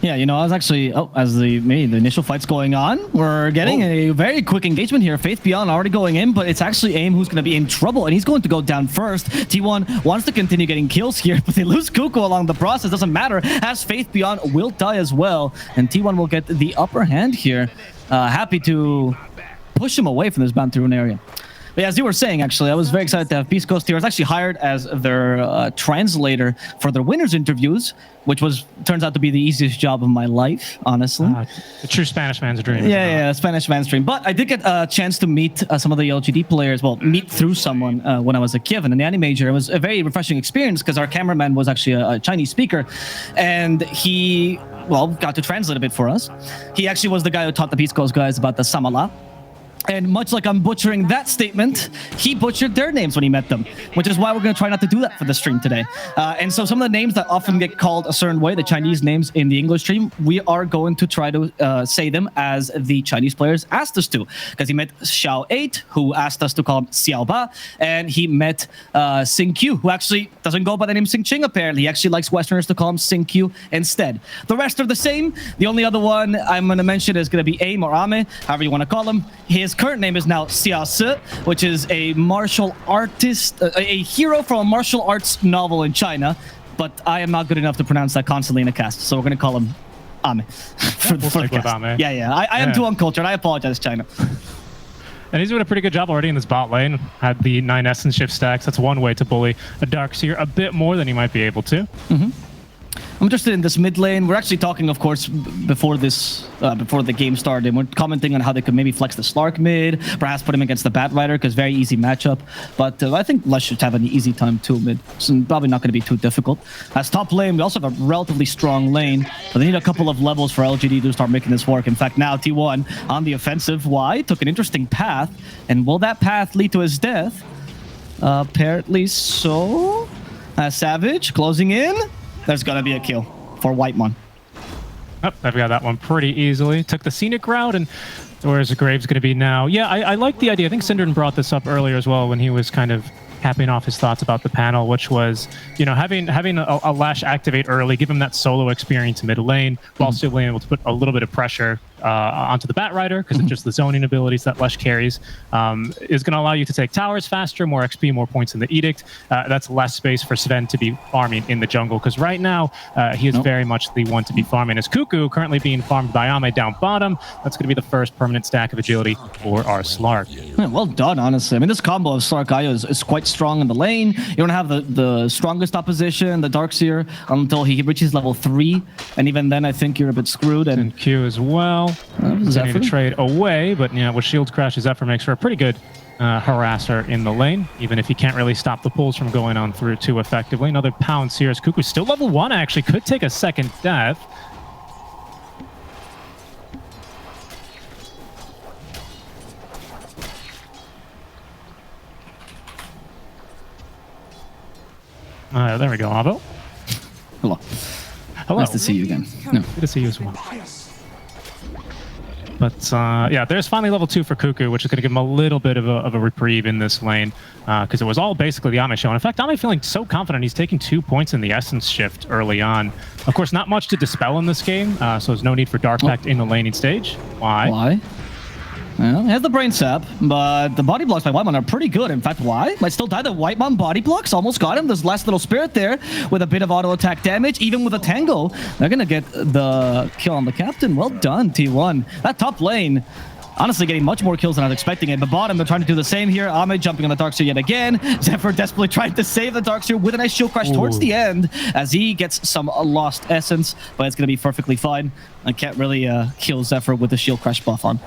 Yeah, you know, I was actually, as the initial fight's going on, we're getting a very quick engagement here. Faith Beyond already going in, but it's actually AIM who's going to be in trouble, and he's going to go down first. T1 wants to continue getting kills here, but they lose Kuku along the process. Doesn't matter, as Faith Beyond will die as well, and T1 will get the upper hand here. Happy to push him away from this Bounty Rune area. But yeah, as you were saying, actually, I was very excited to have Beast Coast here. I was actually hired as their translator for their winners interviews, which turns out to be the easiest job of my life, honestly. The true Spanish man's dream. Yeah, Spanish man's dream. But I did get a chance to meet some of the LGD players, well, meet through someone when I was a kid in the anime major. It was a very refreshing experience because our cameraman was actually a Chinese speaker, and he, well, got to translate a bit for us. He actually was the guy who taught the Beast Coast guys about the Samala. And much like I'm butchering that statement, he butchered their names when he met them, which is why we're going to try not to do that for the stream today. And so some of the names that often get called a certain way, the Chinese names in the English stream, we are going to try to say them as the Chinese players asked us to. Because he met Xiao8, who asked us to call him Xiaoba, and he met Sing Q, who actually doesn't go by the name Sing Ching, apparently. He actually likes Westerners to call him Sing Q instead. The rest are the same. The only other one I'm going to mention is going to be Aim or Ame, however you want to call him. His current name is now Xia Se, which is a martial artist, a hero from a martial arts novel in China, but I am not good enough to pronounce that constantly in a cast, so we're going to call him Ame. for the cast. Ame. Yeah. I am too uncultured. I apologize, China. And he's doing a pretty good job already in this bot lane. Had the 9 essence shift stacks. That's one way to bully a Darkseer a bit more than he might be able to. I'm interested in this mid lane. We're actually talking, of course, before the game started. We're commenting on how they could maybe flex the Slark mid, perhaps put him against the Bat Rider, because very easy matchup. But I think Lush should have an easy time too mid. It's probably not going to be too difficult. As top lane, we also have a relatively strong lane, but they need a couple of levels for LGD to start making this work. In fact, now T1 on the offensive. Why? Took an interesting path, and will that path lead to his death? Apparently so. Savage closing in. There's gonna be a kill for Whitemon. Oh, I've got that one pretty easily. Took the scenic route, and where's the Graves gonna be now? Yeah, I like the idea. I think Cinderin brought this up earlier as well when he was kind of capping off his thoughts about the panel, which was, you know, having a Lash activate early, give him that solo experience mid lane, while still being able to put a little bit of pressure onto the Bat Rider, because it's just the zoning abilities that Lush carries, is going to allow you to take towers faster, more XP, more points in the Edict. That's less space for Sven to be farming in the jungle, because right now he is very much the one to be farming. As Kuku currently being farmed by Ame down bottom, that's going to be the first permanent stack of agility for our Slark. Yeah, well done, honestly. I mean, this combo of Slark Io is quite strong in the lane. You don't have the strongest opposition, the Darkseer, until he reaches level 3, and even then I think you're a bit screwed. And Q as well. Need to trade away, but yeah, with Shields Crash, Zephyr makes for a pretty good harasser in the lane, even if he can't really stop the pulls from going on through too effectively. Another pounce here as Kuku still level 1, actually could take a second death. There we go, Avo. Hello. Hello. Nice to see you again. No. Good to see you as well. But yeah, there's finally level 2 for Kuku, which is going to give him a little bit of a reprieve in this lane, because it was all basically the Ame show. And in fact, Ame feeling so confident, he's taking 2 points in the Essence shift early on. Of course, not much to dispel in this game, so there's no need for Dark Pact in the laning stage. Why? Well, he has the Brain Sap, but the body blocks by Whitemon are pretty good. In fact, why? Might still die. The Whitemon body blocks almost got him. This last little spirit there with a bit of auto attack damage. Even with a Tango, they're going to get the kill on the captain. Well done, T1. That top lane, honestly, getting much more kills than I was expecting it. But bottom, they're trying to do the same here. Ame jumping on the Darkseer yet again. Zephyr desperately trying to save the Darkseer with a nice shield crash towards the end as he gets some lost essence, but it's going to be perfectly fine. I can't really kill Zephyr with the shield crash buff on.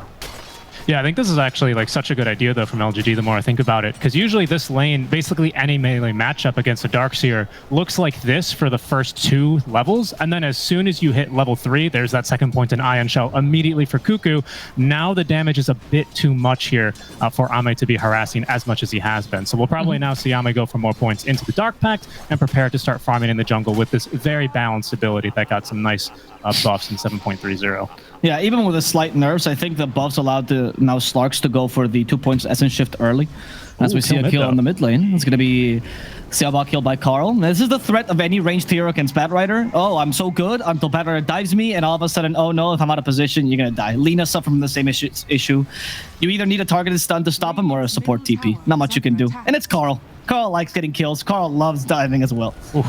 Yeah, I think this is actually like such a good idea though from LGD the more I think about it, because usually this lane, basically any melee matchup against a Darkseer looks like this for the first 2 levels, and then as soon as you hit level 3, there's that second point in Ion Shell immediately for Kuku. Now the damage is a bit too much here for Ame to be harassing as much as he has been. So we'll probably now see Ame go for more points into the Dark Pact and prepare to start farming in the jungle with this very balanced ability that got some nice buffs in 7.30. Yeah, even with the slight nerfs, I think the buffs allowed the now Slarks to go for the 2 points essence shift early. As we see a kill in the mid lane. It's going to be Xiaoba killed by Carl. This is the threat of any ranged hero against Batrider. Oh, I'm so good until Batrider dives me, and all of a sudden, oh no, if I'm out of position, you're going to die. Lina suffer from the same issue. You either need a targeted stun to stop him or a support TP. Not much you can do. And it's Carl. Carl likes getting kills. Carl loves diving as well. Oof.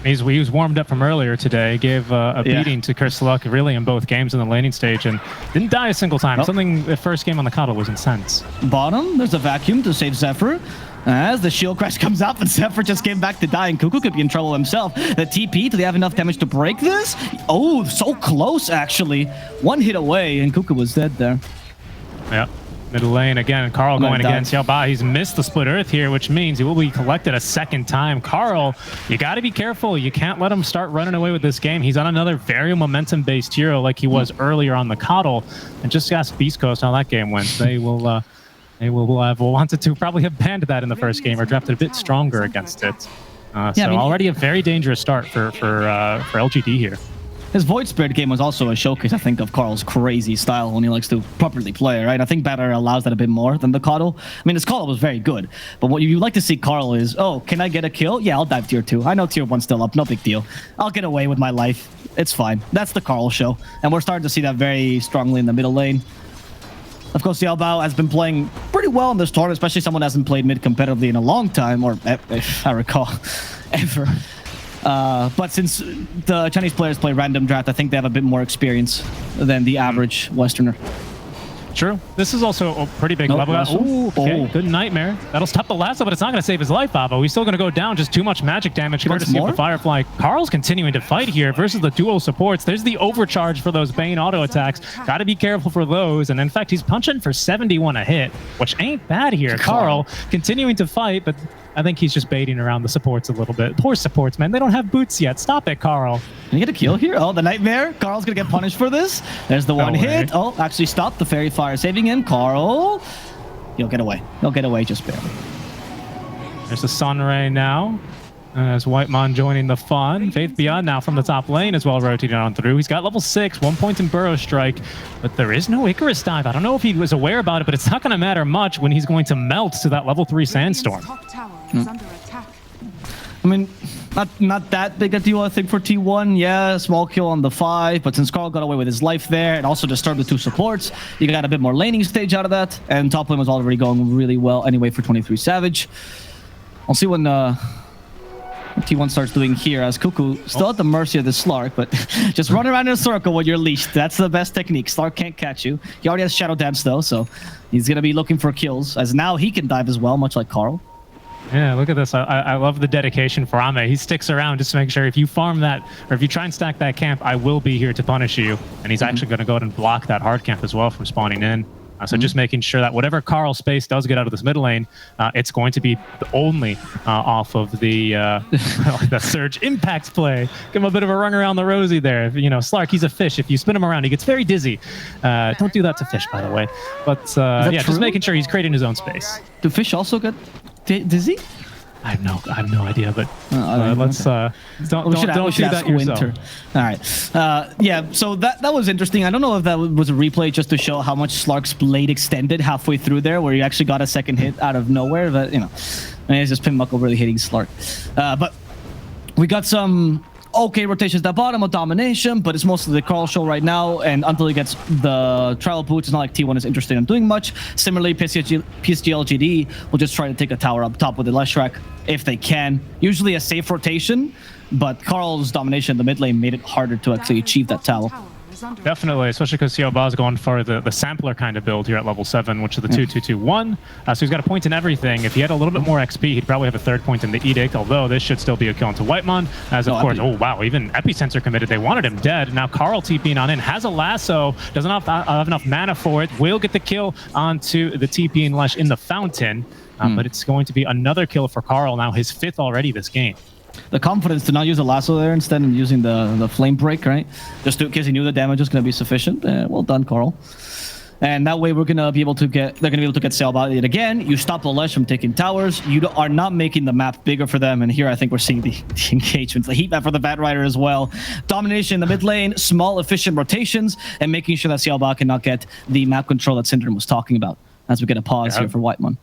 He was warmed up from earlier today, gave a beating to Kersluk really in both games in the laning stage, and didn't die a single time. Something the first game on the Coddle was intense. Bottom, there's a vacuum to save Zephyr. As the shield crash comes up and Zephyr just came back to die, and Cuckoo could be in trouble himself. The TP, do they have enough damage to break this? Oh, so close actually. One hit away and Cuckoo was dead there. Yeah. Middle lane again, Carl going against Xiaoba. He's missed the split earth here, which means he will be collected a second time. Carl, you got to be careful. You can't let him start running away with this game. He's on another very momentum-based hero like he was earlier on the Coddle. And just ask Beast Coast how that game went. They will have wanted to probably have banned that in the first game or drafted a bit stronger against it. Already a very dangerous start for LGD here. His Void Spirit game was also a showcase, I think, of Carl's crazy style when he likes to properly play, right? I think Batter allows that a bit more than the Coddle. I mean, his Coddle was very good, but what you like to see Carl is, oh, can I get a kill? Yeah, I'll dive tier 2. I know tier 1's still up, no big deal. I'll get away with my life. It's fine. That's the Carl show, and we're starting to see that very strongly in the middle lane. Of course, Xiaobao has been playing pretty well in this tournament, especially someone who hasn't played mid competitively in a long time, or if I recall, ever. But since the Chinese players play random draft, I think they have a bit more experience than the average Westerner. True. This is also a pretty big level. Ooh, okay. Good nightmare. That'll stop the lasso, but it's not going to save his life, Avo. He's still going to go down. Just too much magic damage courtesy of the Firefly. Carl's continuing to fight here versus the duo supports. There's the overcharge for those Bane auto attacks. Got to be careful for those. And in fact, he's punching for 71 a hit, which ain't bad here. Carl continuing to fight, but I think he's just baiting around the supports a little bit. Poor supports, man. They don't have boots yet. Stop it, Carl. Can you get a kill here? Oh, the Nightmare. Carl's going to get punished for this. There's the one hit. Oh, actually stopped the Fairy Fire, saving him. Carl. He'll get away. He'll get away just barely. There's the Sunray now. As Whitemon joining the fun. Faith Beyond now from the top lane as well, rotating on through. He's got level 6, 1 point in Burrow Strike, but there is no Icarus dive. I don't know if he was aware about it, but it's not going to matter much when he's going to melt to that level 3 Sandstorm. I mean, not that big a deal, I think, for T1. Yeah, small kill on the 5, but since Carl got away with his life there and also disturbed the 2 supports, you got a bit more laning stage out of that, and top lane was already going really well anyway for 23 Savage. I'll see when T1 starts doing here, as Cuckoo still at the mercy of the Slark, but just run around in a circle when you're leashed. That's the best technique. Slark can't catch you. He already has Shadow Dance though, so he's going to be looking for kills, as now he can dive as well, much like Carl. Yeah, look at this. I love the dedication for Ame. He sticks around just to make sure if you farm that, or if you try and stack that camp, I will be here to punish you. And he's actually going to go ahead and block that hard camp as well from spawning in. So just making sure that whatever Carl space does get out of this middle lane, it's going to be only off of the the Surge Impact play. Give him a bit of a run around the rosy there. You know, Slark, he's a fish. If you spin him around, he gets very dizzy. Don't do that to fish, by the way. But yeah, just making sure he's creating his own space. Do fish also get dizzy? I have no idea, but let's don't do that yourself. Winter. All right, yeah. So that was interesting. I don't know if that was a replay just to show how much Slark's blade extended halfway through there, where he actually got a second hit out of nowhere. But you know, I mean, it's just Pinbuckle really hitting Slark. But we got some okay rotations at bottom of domination, but it's mostly the Carl show right now, and until he gets the trial boots, it's not like T1 is interested in doing much. Similarly, PSG.LGD will just try to take a tower up top with the Leshrac if they can. Usually a safe rotation, but Carl's domination in the mid lane made it harder to actually achieve that tower. Definitely, especially because Xiaoba's going for the sampler kind of build here at level 7, which is the 2-2-2-1. So he's got a point in everything. If he had a little bit more XP, he'd probably have a 3rd point in the Edict, although this should still be a kill into Whitemon. As of course, oh wow, even Epicenter committed. They wanted him dead. Now Carl TPing on in, has a lasso, doesn't have enough mana for it. Will get the kill onto the TPing Lesh in the fountain, but it's going to be another kill for Carl, now his 5th already this game. The confidence to not use a lasso there instead of using the flame break, right? Just in case he knew the damage was going to be sufficient. Well done, Carl. And that way we're going to be able to get, they're going to be able to get Sailbot it again. You stop the Lesh from taking towers. You are not making the map bigger for them. And here I think we're seeing the engagements, the heat map for the Batrider as well. Domination in the mid lane, small efficient rotations, and making sure that Sailbot cannot get the map control that Syndrome was talking about. As we get a pause here for Whitemon.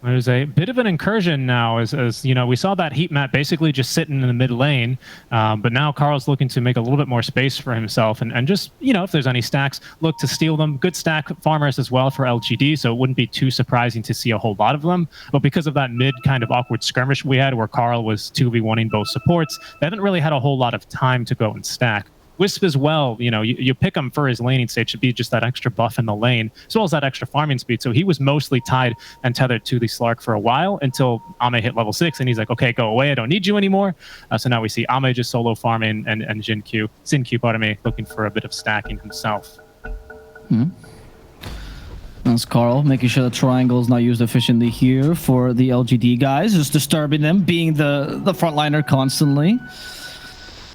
There's a bit of an incursion now, as you know, we saw that heat map basically just sitting in the mid lane, but now Carl's looking to make a little bit more space for himself, and just, you know, if there's any stacks, look to steal them. Good stack farmers as well for LGD, so it wouldn't be too surprising to see a whole lot of them. But because of that mid kind of awkward skirmish we had, where Carl was 2v1ing both supports, they haven't really had a whole lot of time to go and stack. Wisp as well, you know, you pick him for his laning stage to be just that extra buff in the lane, as well as that extra farming speed. So he was mostly tied and tethered to the Slark for a while until Ame hit level 6, and he's like, okay, go away, I don't need you anymore. So now we see Ame just solo farming, and Xin-Q, pardon me, looking for a bit of stacking himself. That's Carl making sure the triangle is not used efficiently here for the LGD guys, just disturbing them, being the frontliner constantly.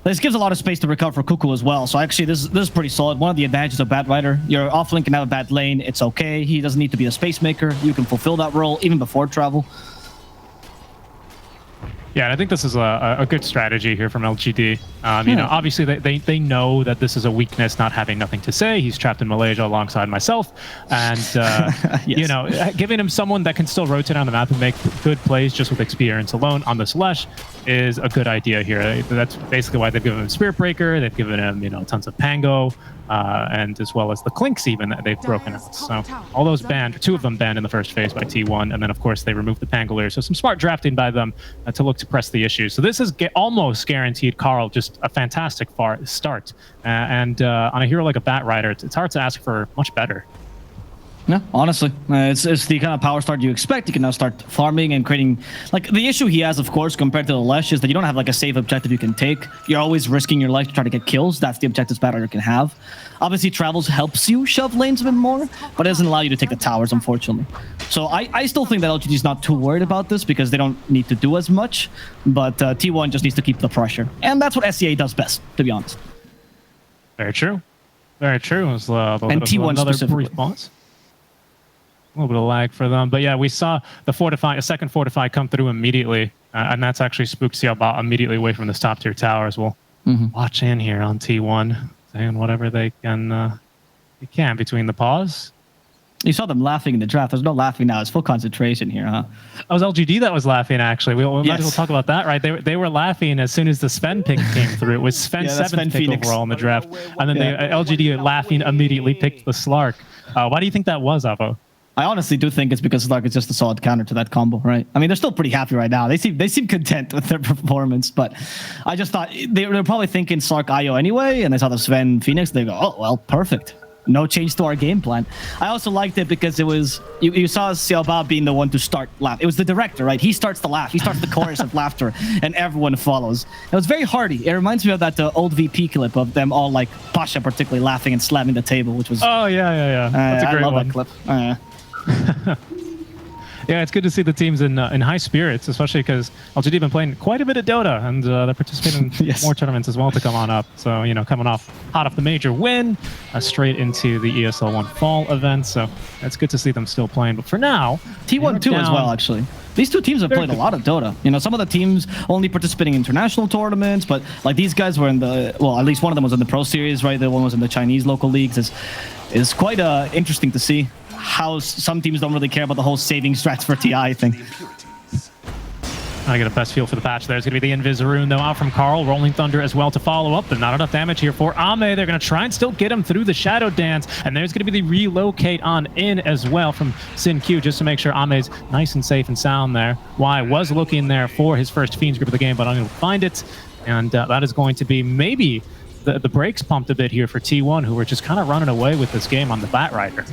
This gives a lot of space to recover for Cuckoo as well. So actually, this is pretty solid. One of the advantages of Bad Rider, your offlane can have a bad lane. It's okay. He doesn't need to be a space maker. You can fulfill that role even before travel. Yeah, and I think this is a good strategy here from LGD. You know, obviously they know that this is a weakness, not having nothing to say. He's trapped in Malaysia alongside myself, and yes. you know, giving him someone that can still rotate on the map and make good plays just with experience alone on this Lesh is a good idea here. That's basically why they've given him Spirit Breaker. They've given him, you know, tons of Pango, and as well as the Clinks even that they've broken out. So all those banned, 2 of them banned in the first phase by T1, and then of course they removed the Pangolier. So some smart drafting by them to look to press the issue. So this is almost guaranteed Carl just a fantastic start. And on a hero like a Bat Rider, it's hard to ask for much better. Yeah, honestly, it's the kind of power start you expect. You can now start farming and creating. Like, the issue he has, of course, compared to the Lesh, is that you don't have like a safe objective you can take. You're always risking your life to try to get kills. That's the objectives Bad Rider can have. Obviously, Travels helps you shove lanes a bit more, but it doesn't allow you to take the towers, unfortunately. So I still think that LGD is not too worried about this because they don't need to do as much, but T1 just needs to keep the pressure. And that's what SCA does best, to be honest. Very true. Very true. It was, and T1 another brief pause. A little bit of lag for them, but yeah, we saw a second fortify come through immediately, and that's actually spooked Xiaoba immediately away from this top tier tower as well. Watch in here on T1, saying whatever they can between the pause. You saw them laughing in the draft. There's no laughing now. It's full concentration here, huh? It was LGD that was laughing, actually. We might as well talk about that, right? They were laughing as soon as the Sven pick came through. It was Sven's 7th pick overall in the draft, and then LGD laughing immediately picked the Slark. Why do you think that was, Avo? I honestly do think it's because Slark is just a solid counter to that combo, right? I mean, they're still pretty happy right now. They seem content with their performance, but I just thought they're probably thinking Slark IO anyway, and they saw the Sven Phoenix. They go, oh, well, perfect. No change to our game plan. I also liked it because it was, you saw Xiaoba being the one to start laugh. It was the director, right? He starts the laugh. He starts the chorus of laughter, and everyone follows. It was very hearty. It reminds me of that old VP clip of them all, like, Pasha particularly laughing and slamming the table, which was... Oh, yeah. That's a great one. I love that clip. Yeah, it's good to see the teams in high spirits, especially because LGD have been playing quite a bit of Dota, and they're participating in more tournaments as well to come on up. So, you know, coming hot off the major win, straight into the ESL One Fall event. So it's good to see them still playing. But for now, T1 too as well, actually. These two teams have played a lot of Dota. You know, some of the teams only participating in international tournaments, but like these guys were in the, well, at least one of them was in the Pro Series, right? The one was in the Chinese local leagues. It's quite interesting to see how some teams don't really care about the whole saving strats for TI thing. I get a best feel for the patch there. It's going to be the Invis Rune, though, out from Carl. Rolling Thunder as well to follow up, but not enough damage here for Ame. They're going to try and still get him through the Shadow Dance, and there's going to be the relocate on in as well from Xin-Q, just to make sure Ame's nice and safe and sound there. Y was looking there for his first Fiends group of the game, but unable to find it, and that is going to be maybe the brakes pumped a bit here for T1, who were just kind of running away with this game on the Bat Rider.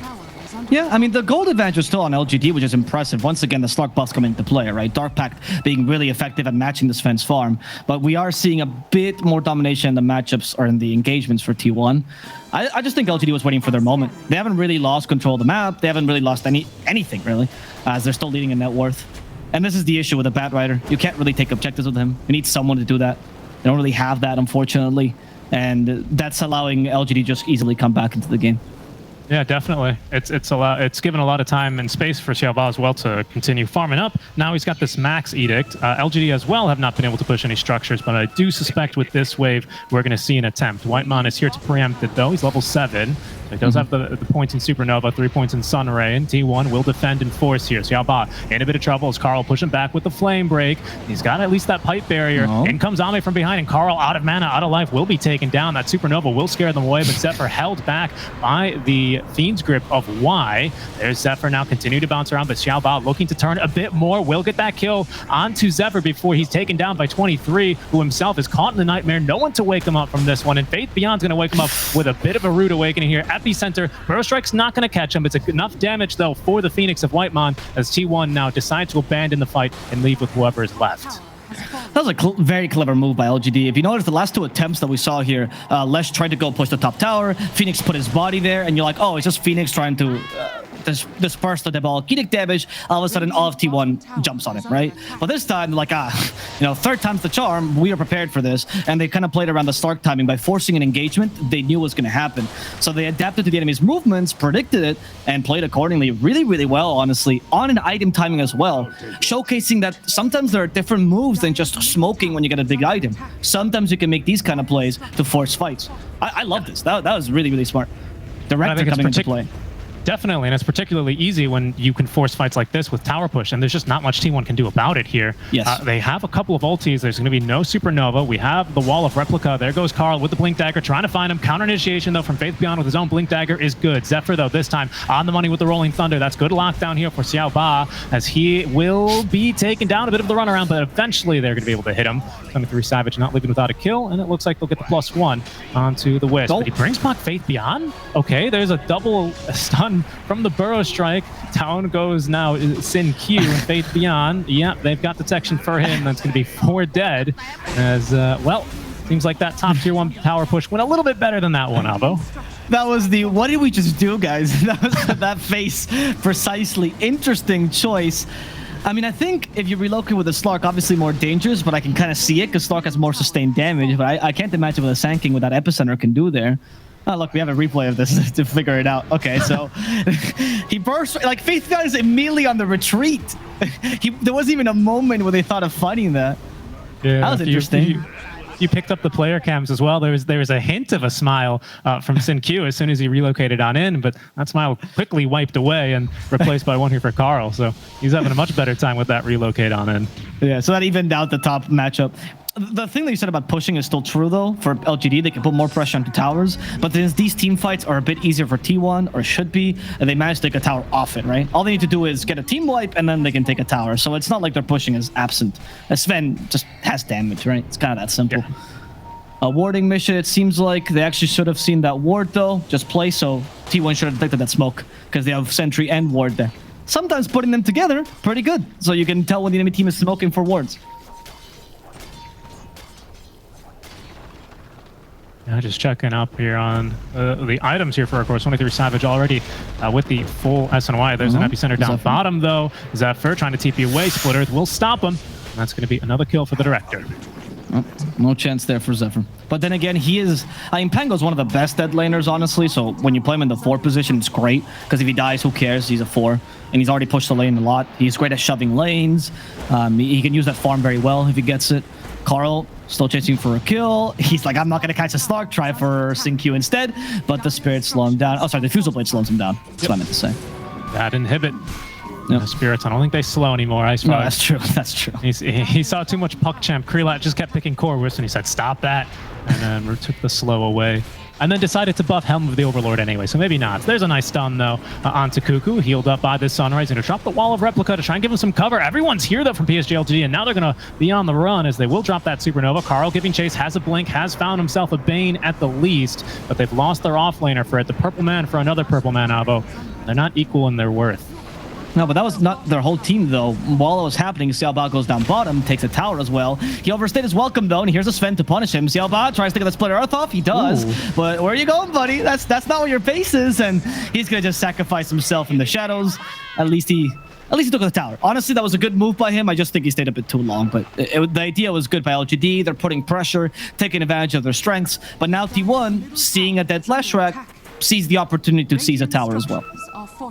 Yeah, I mean, the gold advantage is still on LGD, which is impressive. Once again, the Slark buffs come into play, right? Dark Pact being really effective at matching this Sven's farm. But we are seeing a bit more domination in the matchups or in the engagements for T1. I just think LGD was waiting for their moment. They haven't really lost control of the map. They haven't really lost anything, really, as they're still leading in net worth. And this is the issue with a Bat Rider. You can't really take objectives with him. You need someone to do that. They don't really have that, unfortunately. And that's allowing LGD just easily come back into the game. Yeah, definitely. It's a lot. It's given a lot of time and space for Xiaoba as well to continue farming up. Now he's got this max edict. LGD as well have not been able to push any structures, but I do suspect with this wave we're going to see an attempt. Whitemon is here to preempt it though. He's level 7. So he does have the points in Supernova, 3 points in Sunray, and T1 will defend and force here. Xiaoba in a bit of trouble as Carl pushing back with the flame break. He's got at least that pipe barrier. In comes Ame from behind, and Carl out of mana, out of life, will be taken down. That Supernova will scare them away, but Zephyr held back by the Fiend's grip of Y. There's Zephyr now continue to bounce around, but Xiaoba looking to turn a bit more, will get that kill onto Zephyr before he's taken down by 23, who himself is caught in the nightmare. No one to wake him up from this one, and Faith Beyond's going to wake him up with a bit of a rude awakening here at the center. Burrow Strike's not going to catch him. It's enough damage, though, for the Phoenix of Whitemon, as T1 now decides to abandon the fight and leave with whoever is left. That was a very clever move by LGD. If you notice the last 2 attempts that we saw here, Lesh tried to go push the top tower, Phoenix put his body there, and you're like, oh, it's just Phoenix trying to disperse the Debalkitic damage. All of a sudden, all of T1 jumps on it, right? But this time, like, third time's the charm. We are prepared for this, and they kind of played around the Stark timing by forcing an engagement they knew was going to happen. So they adapted to the enemy's movements, predicted it, and played accordingly really, really well, honestly, on an item timing as well, showcasing that sometimes there are different moves than just smoking when you get a big item. Sometimes you can make these kind of plays to force fights. I love this. That was really, really smart. Director coming into play. Definitely, and it's particularly easy when you can force fights like this with tower push, and there's just not much T1 can do about it here. Yes. They have a couple of ultis. There's going to be no Supernova. We have the Wall of Replica. There goes Carl with the Blink Dagger, trying to find him. Counter initiation, though, from Faith Beyond with his own Blink Dagger is good. Zephyr, though, this time on the money with the Rolling Thunder. That's good lockdown here for Xiaoba, as he will be taken down. A bit of the runaround, but eventually they're going to be able to hit him. 23 Savage not leaving without a kill, and it looks like they'll get the +1 onto the Wisp. But he brings back Faith Beyond. Okay, there's a double stun from the Burrow Strike. Down goes now Sin Q and Faith Beyond. Yep, they've got detection for him. That's going to be 4 dead. As, well, seems like that top tier 1 tower push went a little bit better than that one, Avo. That was the, what did we just do, guys? That was that face, precisely. Interesting choice. I mean, I think if you relocate with a Slark, obviously more dangerous, but I can kind of see it because Slark has more sustained damage, but I can't imagine what a Sand what that Epicenter can do there. Oh, look, we have a replay of this to figure it out. Okay, so he burst, like, Faith Beyond is immediately on the retreat. There wasn't even a moment where they thought of fighting that. Yeah, that was interesting. You picked up the player cams as well. There was a hint of a smile from Sin Q as soon as he relocated on in, but that smile quickly wiped away and replaced by one here for Carl. So he's having a much better time with that relocate on in. Yeah, so that evened out the top matchup. The thing that you said about pushing is still true, though. For LGD, they can put more pressure onto towers, but since these team fights are a bit easier for T1, or should be, and they manage to take a tower off it, right? All they need to do is get a team wipe, and then they can take a tower. So it's not like their pushing is absent. Sven just has damage, right? It's kind of that simple. Yeah. A warding mission, it seems like they actually should have seen that ward, though. Just play, so T1 should have detected that smoke, because they have sentry and ward there. Sometimes putting them together, pretty good. So you can tell when the enemy team is smoking for wards. Yeah, just checking up here on the items here for our course. 23 Savage already with the full SNY. There's an epicenter down bottom, though. Zephyr trying to TP away. Split Earth will stop him. And that's going to be another kill for the Director. Oh, no chance there for Zephyr. But then again, he is... I mean, Pango's one of the best dead laners, honestly. So when you play him in the 4 position, it's great. Because if he dies, who cares? He's a 4. And he's already pushed the lane a lot. He's great at shoving lanes. He can use that farm very well if he gets it. Carl still chasing for a kill. He's like, I'm not going to catch a Slark. Try for Sin Q instead. But the Spirit slow him down. Oh, sorry. The Fusel Blade slows him down. That's what I meant to say. That inhibit. Yep. The Spirits, I don't think they slow anymore. I suppose. No, that's true. That's true. He saw too much puck champ. Krelat just kept picking Corvus, and he said, stop that. And then took the slow away. And then decided to buff Helm of the Overlord anyway, so maybe not. There's a nice stun, though, onto Cuckoo, healed up by this Sunrise, and to drop the Wall of Replica to try and give him some cover. Everyone's here, though, from PSG.LGD, and now they're going to be on the run as they will drop that Supernova. Carl giving chase, has a blink, has found himself a Bane at the least, but they've lost their offlaner for it. The Purple Man for another Purple Man, Avo. They're not equal in their worth. No, but that was not their whole team, though. While it was happening, Xiaoba goes down bottom, takes a tower as well. He overstayed his welcome, though, and here's a Sven to punish him. Xiaoba tries to get the Splitter Earth off. He does. Ooh. But where are you going, buddy? That's not where your base is, and he's going to just sacrifice himself in the shadows. At least he took the tower. Honestly, that was a good move by him. I just think he stayed a bit too long, but the idea was good by LGD. They're putting pressure, taking advantage of their strengths. But now T1, seeing a dead Flash Rack, sees the opportunity to seize a tower as well.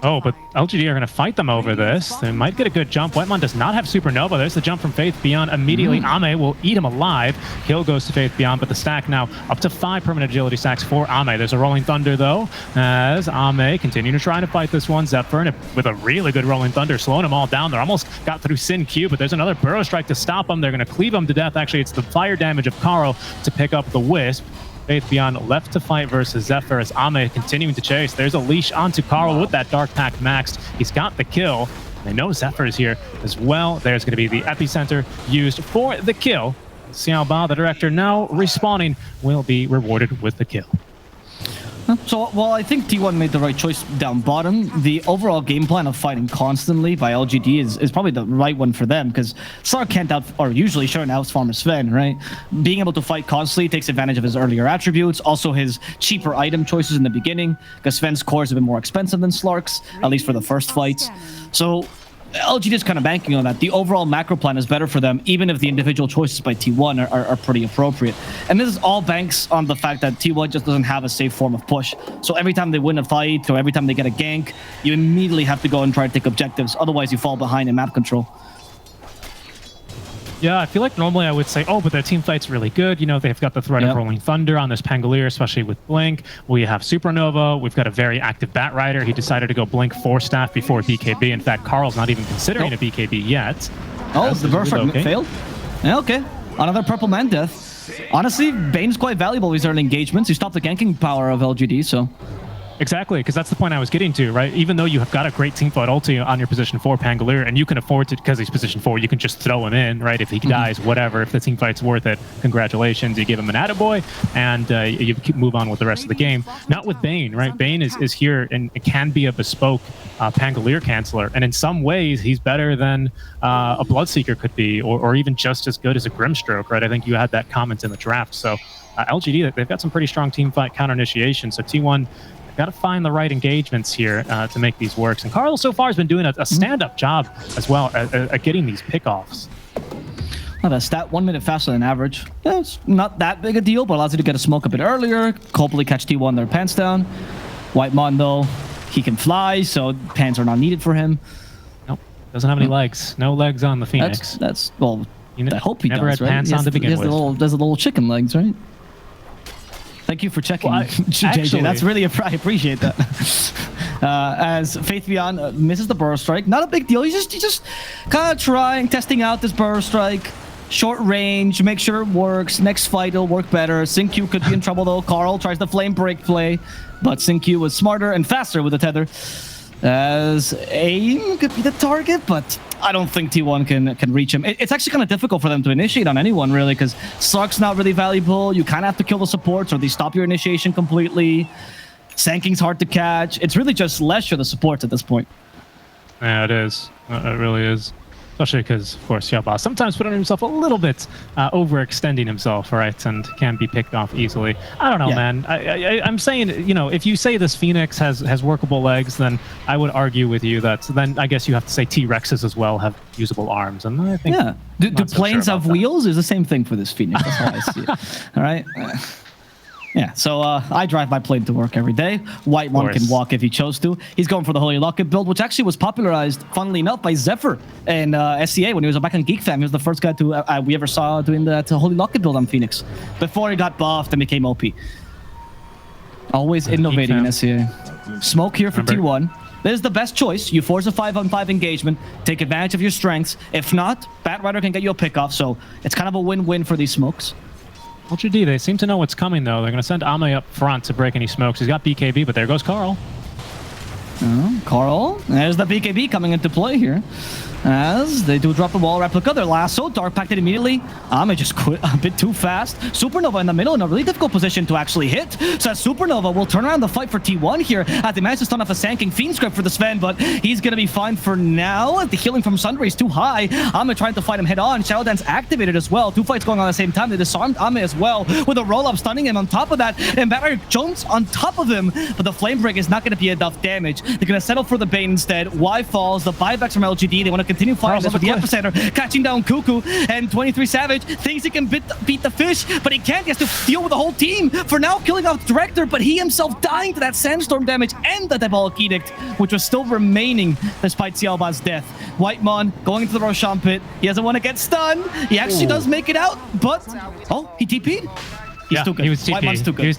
Oh, but LGD are going to fight them over this. They might get a good jump. Whitemon does not have Supernova. There's the jump from Faith Beyond. Immediately, Ame will eat him alive. Kill goes to Faith Beyond, but the stack now up to 5 permanent agility stacks for Ame. There's a Rolling Thunder, though, as Ame continuing to try to fight this one. Zephyr with a really good Rolling Thunder, slowing them all down. They're almost got through Sin Q, but there's another Burrow Strike to stop them. They're going to cleave them to death. Actually, it's the fire damage of Karl to pick up the Wisp. Faith Beyond left to fight versus Zephyr as Ame continuing to chase. There's a leash onto Karl with that Dark Pact maxed. He's got the kill. They know Zephyr is here as well. There's going to be the epicenter used for the kill. Xiao Ba, the director, now respawning, will be rewarded with the kill. So, while I think T1 made the right choice down bottom, the overall game plan of fighting constantly by LGD is probably the right one for them, because Slark can't usually Sharon outs farmer Sven, right? Being able to fight constantly takes advantage of his earlier attributes, also his cheaper item choices in the beginning, because Sven's cores have been more expensive than Slark's, at least for the first fights. So LGD is kind of banking on that. The overall macro plan is better for them, even if the individual choices by T1 are pretty appropriate. And this is all banks on the fact that T1 just doesn't have a safe form of push. So every time they win a fight or every time they get a gank, you immediately have to go and try to take objectives. Otherwise, you fall behind in map control. Yeah, I feel like normally I would say, oh, but their team fight's really good. You know, they've got the threat of Rolling Thunder on this Pangolier, especially with Blink. We have Supernova. We've got a very active Bat Rider. He decided to go Blink 4 staff before BKB. In fact, Karl's not even considering a BKB yet. Oh, the burst failed? Yeah, okay. Another Purple Man death. Honestly, Bane's quite valuable with his early engagements. He stopped the ganking power of LGD, so... Exactly, because that's the point I was getting to, right? Even though you have got a great teamfight ulti on your position 4 Pangolier, and you can afford to, because he's position 4, you can just throw him in, right? If he dies, whatever, if the teamfight's worth it, congratulations, you give him an attaboy, and you move on with the rest of the game. Not with Bane, right? Bane is here, and it can be a bespoke Pangolier canceller, and in some ways, he's better than a Bloodseeker could be, or even just as good as a Grimstroke, right? I think you had that comment in the draft. So LGD, they've got some pretty strong teamfight counter initiation, so T1... got to find the right engagements here to make these works. And Karl so far has been doing a stand-up job as well at getting these pickoffs. Not a stat 1 minute faster than average. Yeah, it's not that big a deal, but allows you to get a smoke a bit earlier. Hopefully catch T1 their pants down. Whitemon, though, he can fly, so pants are not needed for him. Nope, doesn't have any legs. No legs on the Phoenix. That's well, I hope he never does, had right? pants on to begin with. There's the little chicken legs, right? Thank you for checking, JJ. Actually, that's really I appreciate that. As Faith Beyond misses the Burrow Strike, not a big deal. He's just kind of testing out this Burrow Strike. Short range, make sure it works. Next fight, it'll work better. Sin-Q could be in trouble, though. Karl tries the Flame Break play, but Sin-Q was smarter and faster with the tether. As AIM could be the target, but I don't think T1 can reach him. It's actually kind of difficult for them to initiate on anyone, really, because Slark's not really valuable. You kind of have to kill the supports, or they stop your initiation completely. Sanking's hard to catch. It's really just Lesh or the supports at this point. Yeah, it is. It really is. Especially because, of course, Xiao Ba sometimes put on himself a little bit overextending himself, right? And can be picked off easily. I don't know, man. I'm saying, you know, if you say this Phoenix has workable legs, then I would argue with you that then I guess you have to say T-Rexes as well have usable arms. And I think... Yeah. Do planes have wheels? Is the same thing for this Phoenix. That's how I see it. All right? Yeah, so I drive my plane to work every day. Whitemon can walk if he chose to. He's going for the Holy Locket build, which actually was popularized, funnily enough, by Zephyr in SCA when he was back on Geek Fam. He was the first guy to we ever saw doing that Holy Locket build on Phoenix before he got buffed and became OP. Always innovating in SCA. Smoke here for T1. This is the best choice. You force a 5-on-5 engagement, take advantage of your strengths. If not, Bat Rider can get you a pickoff, so it's kind of a win-win for these smokes. LGD, they seem to know what's coming, though. They're going to send Ame up front to break any smokes. He's got BKB, but there goes Karl. Karl, there's the BKB coming into play here. As they do drop the wall replica, their lasso, Dark Pacted immediately. Ame just quit a bit too fast. Supernova in the middle in a really difficult position to actually hit. So Supernova will turn around the fight for T1 here. They managed to stun off a Sanking Fiend script for the Sven, but he's going to be fine for now. The healing from Sundray is too high. Ame trying to fight him head on. Shadow Dance activated as well. 2 fights going on at the same time. They disarmed Ame as well with a roll-up, stunning him on top of that. And Battery jumps on top of him, but the Flame Break is not going to be enough damage. They're going to settle for the Bane instead. Y falls. The buybacks from LGD. They want to continue fighting this Carl's with the on the epicenter, catching down Cuckoo, and 23 Savage thinks he can beat the fish, but he can't. He has to deal with the whole team. For now, killing off the Director, but he himself dying to that Sandstorm damage and the Diabolic Edict, which was still remaining despite Xiaoba's death. Whitemon going into the Roshan pit. He doesn't want to get stunned. He actually does make it out, but... Oh, he TP'd? He's too good. He was TP. Whitemon's too good.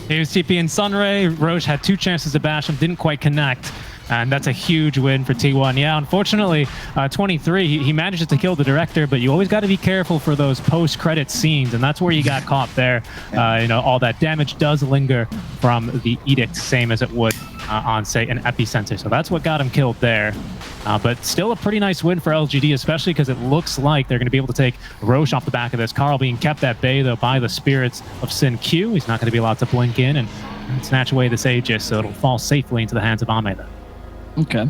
He was TP in Sunray. Roche had 2 chances to bash him, didn't quite connect. And that's a huge win for T1. Yeah, unfortunately, 23, he manages to kill the Director, but you always got to be careful for those post-credit scenes, and that's where you got caught there. You know, all that damage does linger from the Edict, same as it would on, say, an Epicenter. So that's what got him killed there. But still a pretty nice win for LGD, especially because it looks like they're going to be able to take Roche off the back of this. Carl being kept at bay, though, by the spirits of Sin Q. He's not going to be allowed to blink in and snatch away this Aegis, so it'll fall safely into the hands of Ame then. Okay.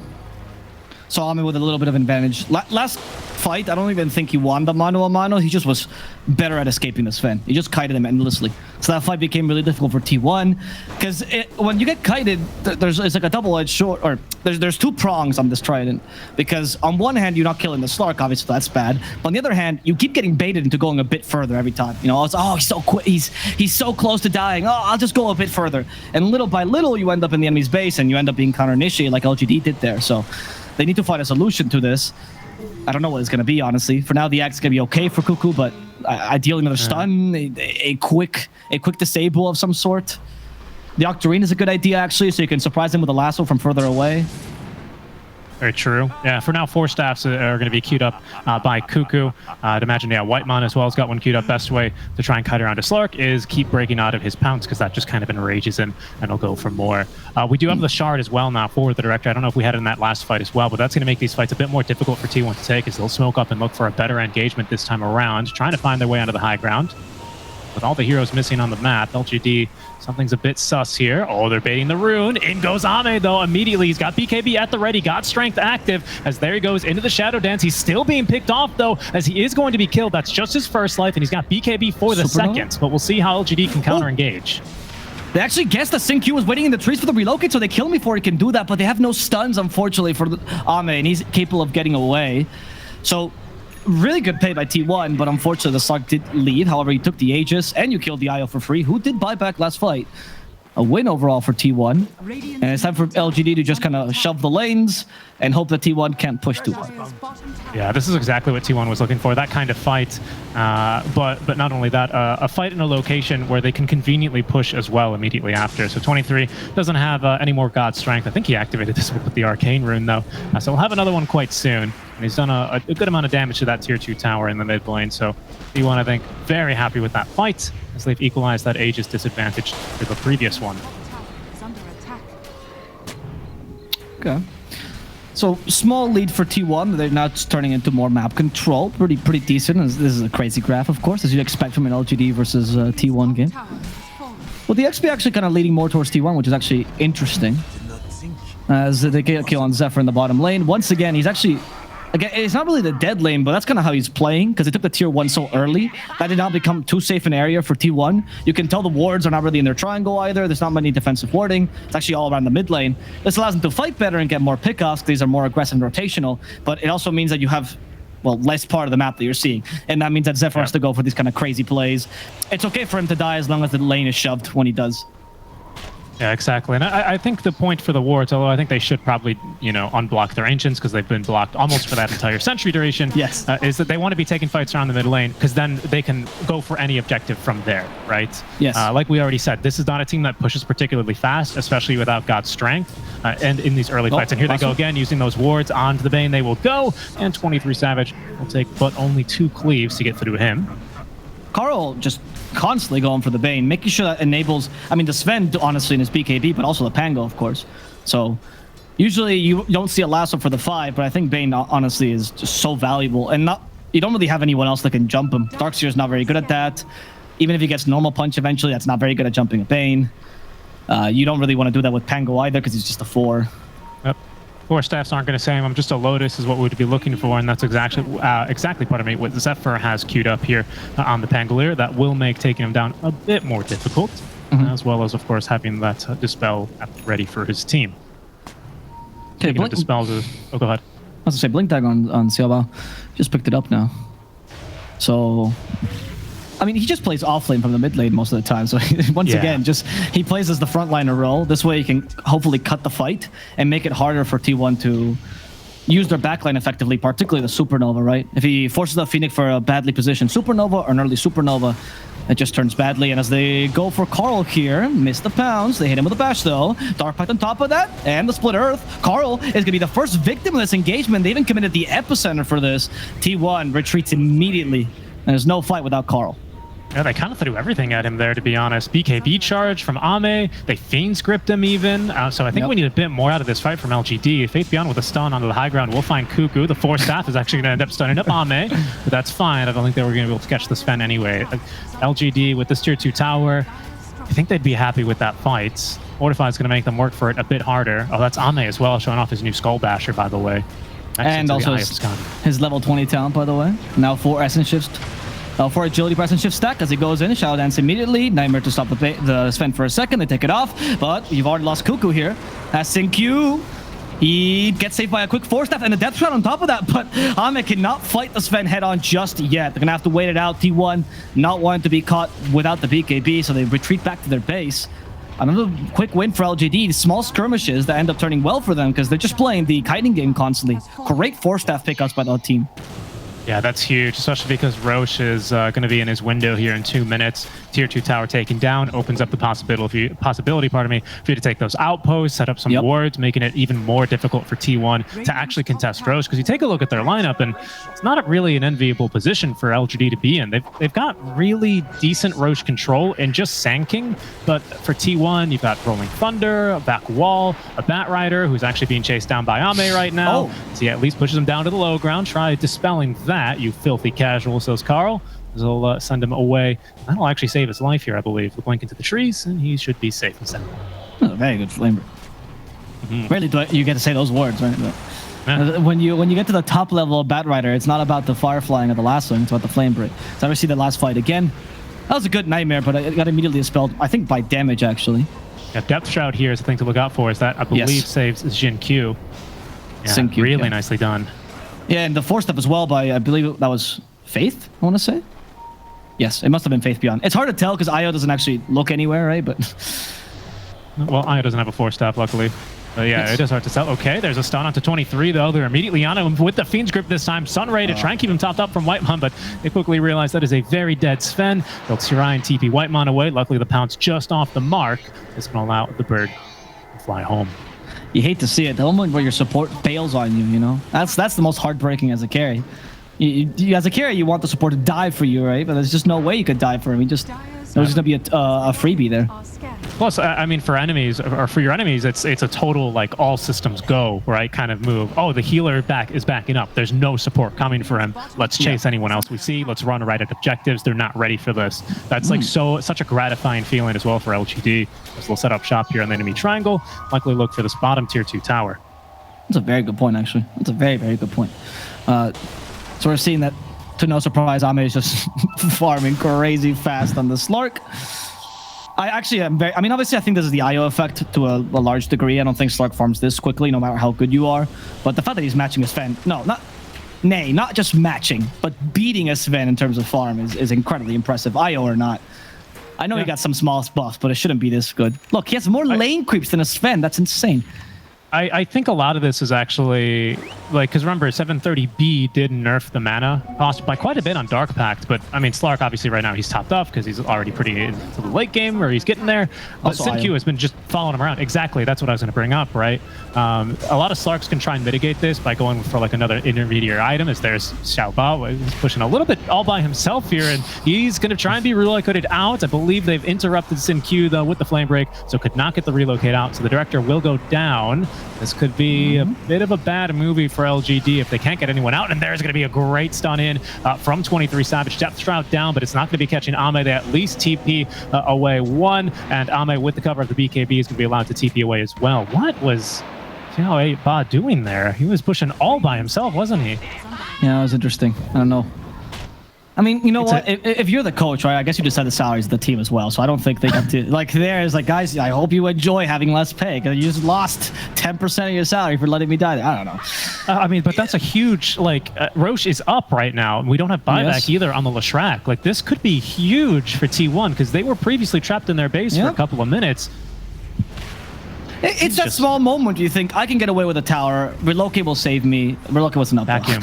So Ame with a little bit of an advantage. Last fight, I don't even think he won the mano-a-mano. He just was better at escaping the Sven. He just kited him endlessly. So that fight became really difficult for T1. Because when you get kited, it's like a double-edged sword, or there's 2 prongs on this trident. Because on one hand, you're not killing the Slark, obviously that's bad. But on the other hand, you keep getting baited into going a bit further every time. You know, it's, oh, he's so quick, he's so close to dying. Oh, I'll just go a bit further. And little by little, you end up in the enemy's base, and you end up being counter-initiated like LGD did there. So they need to find a solution to this. I don't know what it's going to be, honestly. For now, the Axe is going to be okay for Cuckoo, but ideally another stun, a quick disable of some sort. The Octarine is a good idea, actually, so you can surprise him with a lasso from further away. Very true. Yeah, for now, 4 staffs are going to be queued up by Cuckoo. I'd imagine, yeah, Whitemon as well has got one queued up. Best way to try and kite around to Slark is keep breaking out of his pounce, because that just kind of enrages him, and he'll go for more. We do have the Shard as well now for the Director. I don't know if we had it in that last fight as well, but that's going to make these fights a bit more difficult for T1 to take, as they'll smoke up and look for a better engagement this time around, trying to find their way onto the high ground. With all the heroes missing on the map, LGD, something's a bit sus here. Oh, they're baiting the rune. In goes Ame, though, immediately. He's got BKB at the ready, got Strength active, as there he goes into the Shadow Dance. He's still being picked off, though, as he is going to be killed. That's just his first life, and he's got BKB for the second. But we'll see how LGD can counter-engage. They actually guessed that Sin Q was waiting in the trees for the relocate, so they kill him before he can do that, but they have no stuns, unfortunately, for Ame, and he's capable of getting away. So really good play by T1, but unfortunately the Slark did leave. However, he took the Aegis, and you killed the IO for free, who did buy back last fight. A win overall for T1. And it's time for LGD to just kind of shove the lanes and hope that T1 can't push too hard. Yeah, this is exactly what T1 was looking for, that kind of fight. But not only that, a fight in a location where they can conveniently push as well immediately after. So 23 doesn't have any more God Strength. I think he activated this with the Arcane Rune, though. So we'll have another one quite soon. And he's done a good amount of damage to that tier 2 tower in the mid lane. So T1, I think, very happy with that fight, as they've equalized that Aegis disadvantage to the previous one. Okay. So small lead for T1. They're now turning into more map control. Pretty decent. This is a crazy graph, of course, as you'd expect from an LGD versus T1 game. Well, the XP actually kind of leading more towards T1, which is actually interesting. As they get a kill on Zephyr in the bottom lane. Once again, he's actually... Again, it's not really the dead lane, but that's kind of how he's playing, because they took the tier 1 so early. That did not become too safe an area for T1. You can tell the wards are not really in their triangle either. There's not many defensive warding. It's actually all around the mid lane. This allows them to fight better and get more pickoffs. These are more aggressive and rotational, but it also means that you have, well, less part of the map that you're seeing. And that means that Zephyr has to go for these kind of crazy plays. It's okay for him to die as long as the lane is shoved when he does. Yeah, exactly. And I think the point for the wards, although I think they should probably, you know, unblock their ancients, because they've been blocked almost for that entire century duration, yes, is that they want to be taking fights around the mid lane, because then they can go for any objective from there, right? Yes. Like we already said, this is not a team that pushes particularly fast, especially without God's Strength, and in these early fights. And here they go again, using those wards onto the Bane. They will go, and 23 Savage will take but only 2 cleaves to get through him. Carl just constantly going for the Bane, making sure that enables, I mean, the Sven, honestly, in his BKB, but also the Pango, of course. So usually you don't see a lasso for the 5, but I think Bane, honestly, is just so valuable. And you don't really have anyone else that can jump him. Darkseer's not very good at that. Even if he gets normal punch eventually, that's not very good at jumping a Bane. You don't really want to do that with Pango either, because he's just a 4. Yep. 4 staffs aren't going to save him. Just a Lotus is what we'd be looking for, and that's exactly what Zephyr has queued up here on the Pangolier. That will make taking him down a bit more difficult, as well as, of course, having that Dispel ready for his team. Okay, Dispel to... Oh, go ahead. was to say blink tag on Xiaobao. Just picked it up now. So, I mean, he just plays off lane from the mid lane most of the time. So once again, he plays as the frontliner role. This way he can hopefully cut the fight and make it harder for T1 to use their backline effectively, particularly the Supernova, right? If he forces the Phoenix for a badly positioned Supernova or an early Supernova, it just turns badly. And as they go for Carl here, miss the pounds. They hit him with a bash though. Dark Pact on top of that, and the Split Earth. Carl is going to be the first victim of this engagement. They even committed the epicenter for this. T1 retreats immediately, and there's no fight without Carl. Yeah, they kind of threw everything at him there, to be honest. BKB charge from Ame. They Fiend script him even. So I think we need a bit more out of this fight from LGD. Faith Beyond with a stun onto the high ground. We'll find Cuckoo. The Force Staff is actually going to end up stunning up Ame, but that's fine. I don't think they were going to be able to catch the Sven anyway. LGD with this tier 2 tower, I think they'd be happy with that fight. Fortify is going to make them work for it a bit harder. Oh, that's Ame as well, showing off his new Skull Basher, by the way. And also his level 20 talent, by the way. Now 4 Essence Shifts. For agility press and shift stack as he goes in, Shadow Dance immediately. Nightmare to stop the Sven for a second. They take it off, but you've already lost Cuckoo here. As Q, he gets saved by a quick Force Staff and a Death Shot on top of that, but Ame cannot fight the Sven head on just yet. They're gonna have to wait it out. T1 not wanting to be caught without the BKB, so they retreat back to their base. Another quick win for LGD. Small skirmishes that end up turning well for them because they're just playing the kiting game constantly. Great Force Staff pickups by the team. Yeah, that's huge, especially because Roche is going to be in his window here in 2 minutes. Tier 2 tower taken down, opens up the possibility, for you to take those outposts, set up some wards, making it even more difficult for T1 to actually contest Roche. Because you take a look at their lineup, and it's not really an enviable position for LGD to be in. They've got really decent Roche control and just Sand but for T1, you've got Rolling Thunder, a back wall, a Bat Rider who's actually being chased down by Ame right now. So he at least pushes him down to the low ground, try dispelling that. You filthy casual, says Carl. They'll send him away. That'll actually save his life here, I believe. We'll blink into the trees, and he should be safe and sound. Oh, very good flavor. Rarely do you get to say those words, right? But when you get to the top level of Bat Rider, it's not about the fire flying of the last one. It's about the flame break. So I see the last fight again. That was a good Nightmare, but it got immediately dispelled. I think by damage actually. Yeah, Depth Shroud here is the thing to look out for. Is that I believe saves Jin Q. Yeah, really nicely done. Yeah, and the Force Step as well by, I believe that was Faith, I want to say. Yes, it must have been Faith Beyond. It's hard to tell because IO doesn't actually look anywhere, right? But well, IO doesn't have a Force Staff, luckily. But yeah, it is hard to tell. Okay, there's a stun onto 23, though. They're immediately on him with the Fiend's Grip this time. Sunray to try and keep him topped up from Whitemon, but they quickly realize that is a very dead Sven. They'll Tirai and TP Whitemon away. Luckily, the pounce just off the mark. It's going to allow the bird to fly home. You hate to see it. The moment where your support bails on you, you know? That's the most heartbreaking as a carry. You, as a carry, you want the support to die for you, right? But there's just no way you could die for him. There's just going to be a freebie there. Plus, I mean, for enemies, or for your enemies, it's a total, like, all systems go, right, kind of move. Oh, the healer is backing up. There's no support coming for him. Let's chase anyone else we see. Let's run right at objectives. They're not ready for this. That's, like, such a gratifying feeling as well for LGD. So we'll set up shop here on the enemy triangle. Likely look for this bottom tier 2 tower. That's a very good point, actually. That's a very, very good point. So we're seeing that, to no surprise, Ame is just farming crazy fast on the Slark. I mean, obviously, I think this is the IO effect to a large degree. I don't think Slark farms this quickly, no matter how good you are. But the fact that he's matching his Sven, not just matching, but beating a Sven in terms of farm is incredibly impressive, IO or not. I know he got some small buffs, but it shouldn't be this good. Look, he has more lane creeps than a Sven. That's insane. I think a lot of this is actually, like, because remember, 730B did nerf the mana cost by quite a bit on Dark Pact, but, I mean, Slark, obviously, right now, he's topped off because he's already pretty into the late game, where he's getting there, but Sin-Q has been just following him around. Exactly, that's what I was going to bring up, right? A lot of Slarks can try and mitigate this by going for, like, another intermediate item, as there's Xiaobao, who's pushing a little bit all by himself here, and he's going to try and be relocated out. I believe they've interrupted Sin-Q, though, with the Flame Break, so could not get the relocate out, so the Director will go down. This could be a bit of a bad movie for LGD if they can't get anyone out. And there's going to be a great stun in from 23 Savage. Depth Shroud down, but it's not going to be catching Ame. They at least TP away one. And Ame, with the cover of the BKB, is going to be allowed to TP away as well. What was Ba doing there? He was pushing all by himself, wasn't he? Yeah, it was interesting. I don't know. I mean, you know what? If you're the coach, right? I guess you decide the salaries of the team as well. So I don't think they got to like. There's like, guys, I hope you enjoy having less pay because you just lost 10% of your salary for letting me die. I don't know. I mean, but that's a huge like. Roche is up right now, and we don't have buyback either on the Leshrac. Like this could be huge for T1 because they were previously trapped in their base for a couple of minutes. It's that small moment you think, I can get away with a tower. Relocate will save me. Relocate wasn't up. Vacuum.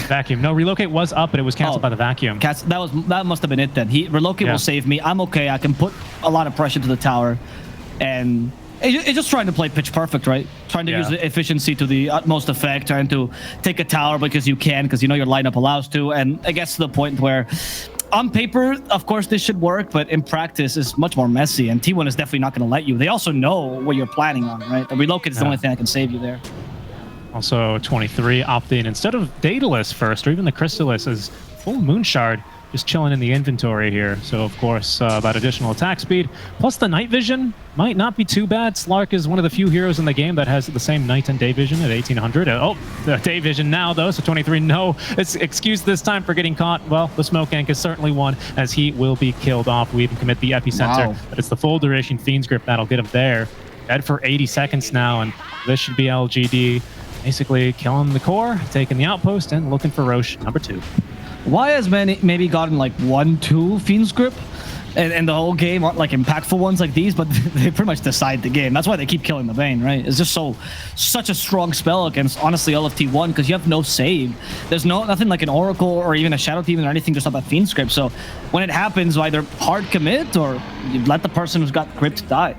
Vacuum. No, Relocate was up, but it was canceled by the Vacuum. That must have been it then. Relocate will save me. I'm okay. I can put a lot of pressure to the tower. And it's just trying to play pitch perfect, right? Trying to use the efficiency to the utmost effect. Trying to take a tower because you can, because you know your lineup allows to. And it gets to the point where on paper, of course, this should work, but in practice, it's much more messy, and T1 is definitely not going to let you. They also know what you're planning on, right? The relocate is the only thing that can save you there. Also, 23 opting instead of Daedalus first, or even the Crystallis, as full Moonshard just chilling in the inventory here. So, of course, that additional attack speed. Plus, the night vision might not be too bad. Slark is one of the few heroes in the game that has the same night and day vision at 1800. Oh, the day vision now, though. So 23, no excuse this time for getting caught. Well, the Smoke Gank is certainly one, as he will be killed off. We even commit the Epicenter. But it's the full duration Fiend's Grip that'll get him there. Dead for 80 seconds now, and this should be LGD. Basically killing the core, taking the outpost, and looking for Roche #2. Why has maybe gotten like 1-2 Fiend's Grip and the whole game aren't like impactful ones like these, but they pretty much decide the game. That's why they keep killing the Bane, right? It's just such a strong spell against honestly all of T1 because you have no save. There's nothing like an Oracle or even a Shadow Demon or anything just about Fiend's Grip. So when it happens, either hard commit or you let the person who's got gripped die.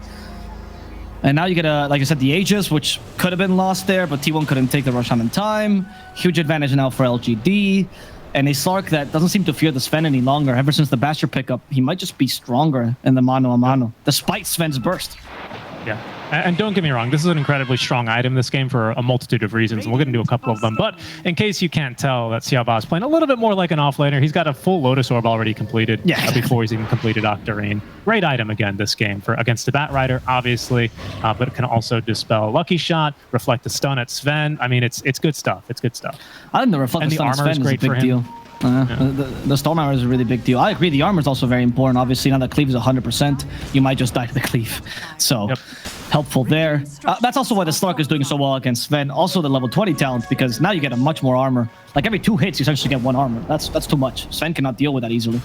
And now you get like I said, the Aegis, which could have been lost there, but T1 couldn't take the rush on in time. Huge advantage now for LGD. And a Slark that doesn't seem to fear the Sven any longer. Ever since the Basher pickup, he might just be stronger in the mano-a-mano, despite Sven's burst. Yeah, and don't get me wrong, this is an incredibly strong item this game for a multitude of reasons, and we're going to do a couple of them. But in case you can't tell, that Xiaoba is playing a little bit more like an offlaner. He's got a full Lotus Orb already completed before he's even completed Octarine. Great item again this game for against the Batrider, obviously, but it can also dispel Lucky Shot, reflect the stun at Sven. I mean, it's good stuff. It's good stuff. I think the reflect the stun at Sven is a big deal. The Storm Armor is a really big deal. I agree, the armor is also very important. Obviously, now that cleave is 100%, you might just die to the cleave. So, helpful there. That's also why the Slark is doing so well against Sven. Also the level 20 talent, because now you get a much more armor. Like every 2 hits, you essentially get 1 armor. That's too much. Sven cannot deal with that easily.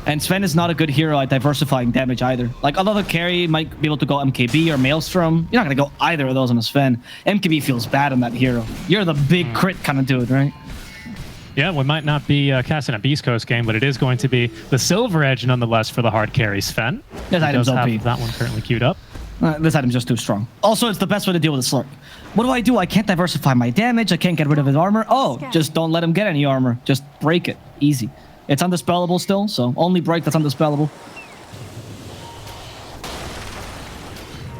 And Sven is not a good hero at diversifying damage either. Like, although the carry might be able to go MKB or Maelstrom, you're not going to go either of those on a Sven. MKB feels bad on that hero. You're the big crit kind of dude, right? Yeah, we might not be casting a Beast Coast game, but it is going to be the Silver Edge nonetheless for the hard carry Sven. This item's OP. Have that one currently queued up. This item's just too strong. Also, it's the best way to deal with a Slurk. What do? I can't diversify my damage. I can't get rid of his armor. Oh, just don't let him get any armor. Just break it. Easy. It's undispellable still, so only break that's undispellable.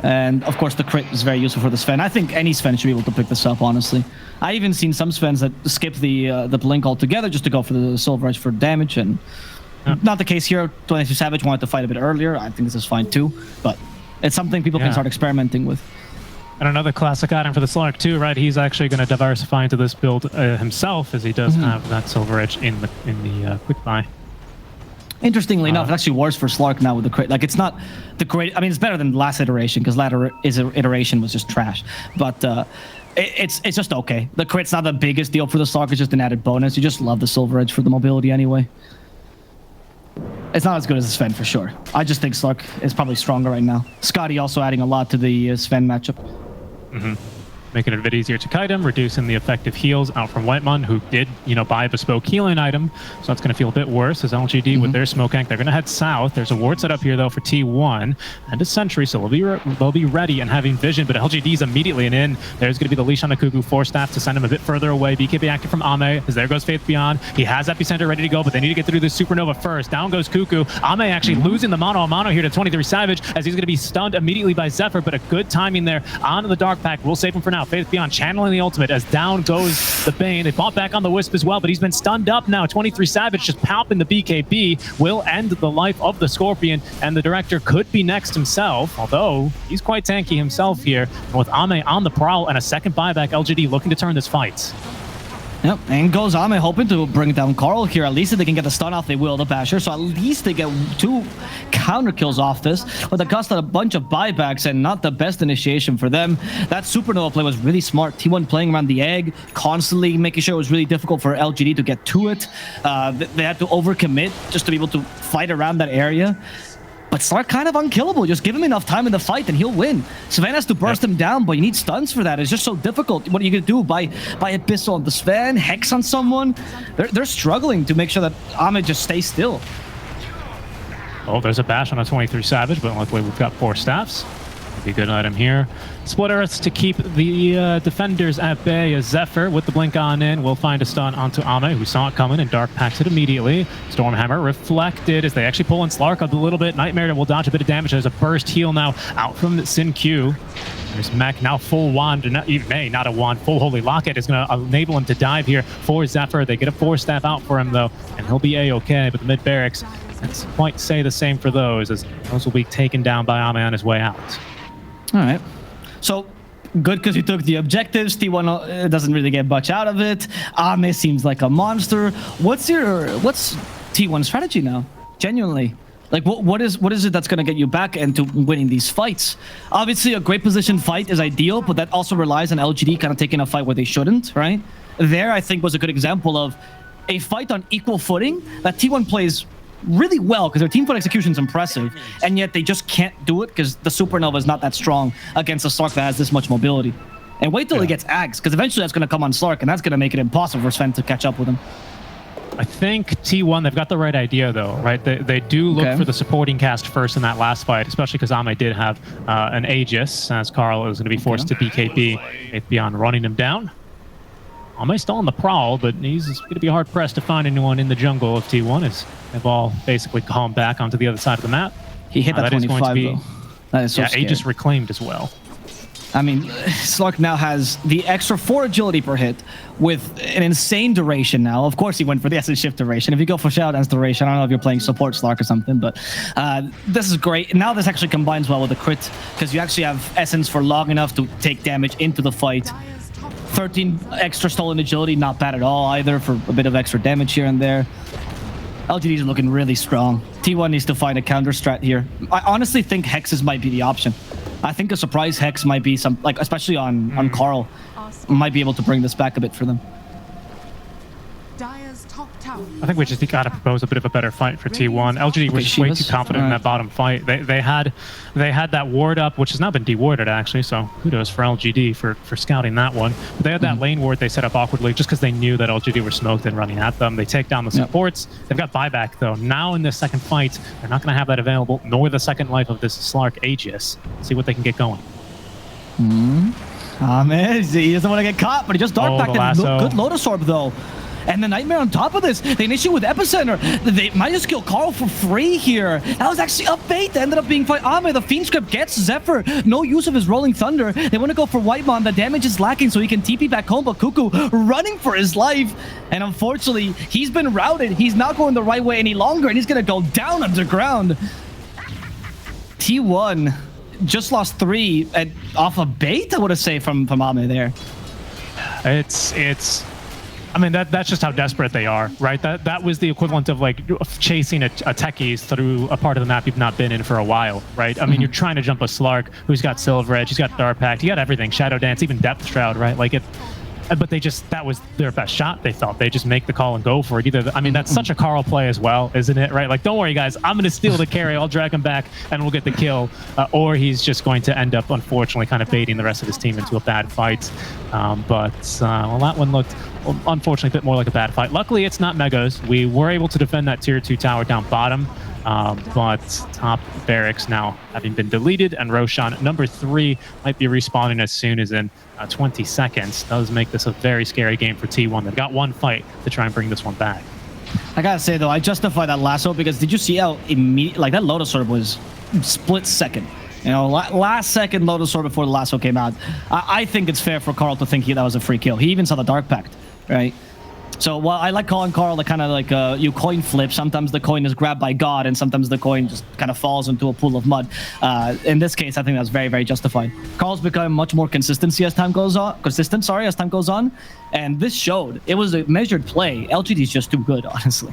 And of course, the crit is very useful for the Sven. I think any Sven should be able to pick this up, honestly. I even seen some Svens that skip the blink altogether just to go for the Silver Edge for damage, and not the case here. 22 Savage wanted to fight a bit earlier. I think this is fine too, but it's something people can start experimenting with. And another classic item for the Slark too, right? He's actually going to diversify into this build himself, as he does have that Silver Edge in the quick buy. Interestingly enough, it's actually worse for Slark now with the crit. Like, it's not the great... I mean, it's better than the last iteration, because last iteration was just trash. But it's just okay. The crit's not the biggest deal for the Slark. It's just an added bonus. You just love the Silver Edge for the mobility anyway. It's not as good as the Sven, for sure. I just think Slark is probably stronger right now. Scotty also adding a lot to the Sven matchup. Making it a bit easier to kite him, reducing the effective heals out from Whitemon, who did, buy a bespoke healing item. So that's going to feel a bit worse as LGD with their Smoke Gank. They're going to head south. There's a ward set up here, though, for T1 and a Sentry, so they'll be ready and having vision, but LGD's immediately in. There's going to be the leash on the Cuckoo Force Staff to send him a bit further away. BKB active from Ame, as there goes Faith Beyond. He has Epicenter ready to go, but they need to get through this Supernova first. Down goes Cuckoo. Ame actually losing the mono here to 23 Savage, as he's going to be stunned immediately by Zephyr, but a good timing there onto the Dark Pack. We'll save him for now. Faith Beyond channeling the ultimate as down goes the Bane. They bought back on the Wisp as well, but he's been stunned up now. 23 Savage just palping the BKB will end the life of the Scorpion, and the Director could be next himself, although he's quite tanky himself here. And with Ame on the prowl and a second buyback, LGD looking to turn this fight. Yep, and goes Ame hoping to bring down Carl here. At least if they can get the stun off, they will, the Basher. So at least they get 2 counter kills off this, but the cost of a bunch of buybacks and not the best initiation for them. That Supernova play was really smart. T1 playing around the egg, constantly making sure it was really difficult for LGD to get to it. They had to overcommit just to be able to fight around that area. But Slark kind of unkillable. Just give him enough time in the fight and he'll win. Sven has to burst him down, but you need stuns for that. It's just so difficult. What are you going to do? Buy Abyssal on the Sven, Hex on someone? They're struggling to make sure that Ahmed just stays still. Oh, there's a bash on a 23 Savage, but luckily we've got 4 staffs. Be a good item here. Split Earths to keep the defenders at bay. As Zephyr with the blink on in will find a stun onto Ame, who saw it coming and Dark packs it immediately. Stormhammer reflected as they actually pull in Slark a little bit. Nightmare will dodge a bit of damage. There's a burst heal now out from Sin Q. There's Mech now full wand, not a wand, full Holy Locket is going to enable him to dive here for Zephyr. They get a 4 staff out for him though, and he'll be A-okay, but the mid barracks, let's quite say the same for those, as those will be taken down by Ame on his way out. All right. So good because you took the objectives. T1 doesn't really get much out of it. Ame seems like a monster. What's T1's strategy now? Genuinely. Like what is it that's going to get you back into winning these fights? Obviously a great position fight is ideal, but that also relies on LGD kind of taking a fight where they shouldn't, right? There I think was a good example of a fight on equal footing that T1 plays really well because their team fight execution is impressive, and yet they just can't do it because the Supernova is not that strong against a Slark that has this much mobility. And wait till he gets Ags, because eventually that's going to come on Slark, and that's going to make it impossible for Sven to catch up with him. I think T1, they've got the right idea though, right? They do look for the supporting cast first in that last fight, especially because Ame did have an Aegis, as Carl is going to be forced to BKB beyond running him down. Ame's still on the prowl, but he's going to be hard-pressed to find anyone in the jungle of T1 as they've all basically gone back onto the other side of the map. He hit that 25, though. That is so scary. Aegis reclaimed as well. I mean, Slark now has the extra 4 agility per hit with an insane duration now. Of course, he went for the Essence Shift duration. If you go for Shadow Dance duration, I don't know if you're playing support Slark or something, but this is great. Now this actually combines well with the crit, because you actually have Essence for long enough to take damage into the fight. 13 extra stolen agility, not bad at all either, for a bit of extra damage here and there. LGD is looking really strong. T1 needs to find a counter strat here. I honestly think Hexes might be the option. I think a surprise Hex might be some, like, especially on Carl, might be able to bring this back a bit for them. I think we just got to propose a bit of a better fight for T1. LGD was just way too confident in that bottom fight. They had that ward up, which has now been dewarded actually, so kudos for LGD for scouting that one. But they had that lane ward they set up awkwardly just because they knew that LGD were smoked and running at them. They take down the supports. They've got buyback though. Now in this second fight, they're not going to have that available, nor the second life of this Slark Aegis. See what they can get going. Man, he doesn't want to get caught, but he just dark backed him. Good Lotus Orb though. And the Nightmare on top of this, they initiate with Epicenter. They might just kill Carl for free here. That was actually a bait that ended up being fight. Ame, the Fiend Script gets Zephyr. No use of his Rolling Thunder. They want to go for Whitemon. The damage is lacking, so he can TP back home, but Cuckoo running for his life. And unfortunately, he's been routed. He's not going the right way any longer, and he's going to go down underground. T1 just lost 3 off a bait, I would say, from Ame there. I mean, that's just how desperate they are, right? That was the equivalent of like chasing a techies through a part of the map you've not been in for a while, right? I mean, you're trying to jump a Slark who's got Silver Edge, he's got Dark Pact, he got everything, Shadow Dance, even Depth Shroud, right? Like but that was their best shot, they thought. They just make the call and go for it. I mean, that's such a Carl play as well, isn't it, right? Like, don't worry, guys, I'm going to steal the carry, I'll drag him back, and we'll get the kill. Or he's just going to end up, unfortunately, kind of baiting the rest of his team into a bad fight. Well, that one looked, unfortunately, a bit more like a bad fight. Luckily, it's not Megas. We were able to defend that tier 2 tower down bottom. But top barracks now having been deleted, and Roshan, number 3, might be respawning as soon as in 20 seconds. Does make this a very scary game for T1. They've got one fight to try and bring this one back. I gotta say though, I justify that lasso because did you see how immediate, like that Lotus Orb was split second. You know, last second Lotus Orb before the lasso came out. I think it's fair for Carl to think that was a free kill. He even saw the Dark Pact, right? So, well, I like calling Carl the kind of like you coin flip. Sometimes the coin is grabbed by God, and sometimes the coin just kind of falls into a pool of mud. In this case, I think that's very, very justified. Carl's become much more consistent as time goes on. As time goes on, and this showed it was a measured play. LGD is just too good, honestly.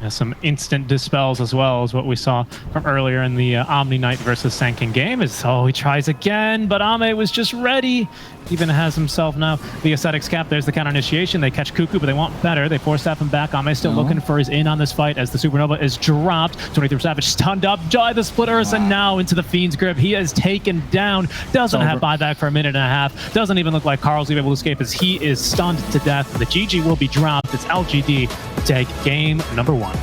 Yeah, some instant dispels as well as what we saw from earlier in the Omni Knight versus Sankin game. He tries again, but Ame was just ready. Even has himself now the Ascetics cap. There's the counter initiation. They catch Cuckoo, but they want better. They force staff him back. Ame still looking for his in on this fight as the Supernova is dropped. 23 Savage stunned up by the Split Ursa, and now into the Fiend's grip. He is taken down. Doesn't have buyback for a minute and a half. Doesn't even look like Carl's able to escape as he is stunned to death. The GG will be dropped. It's LGD take game number 1.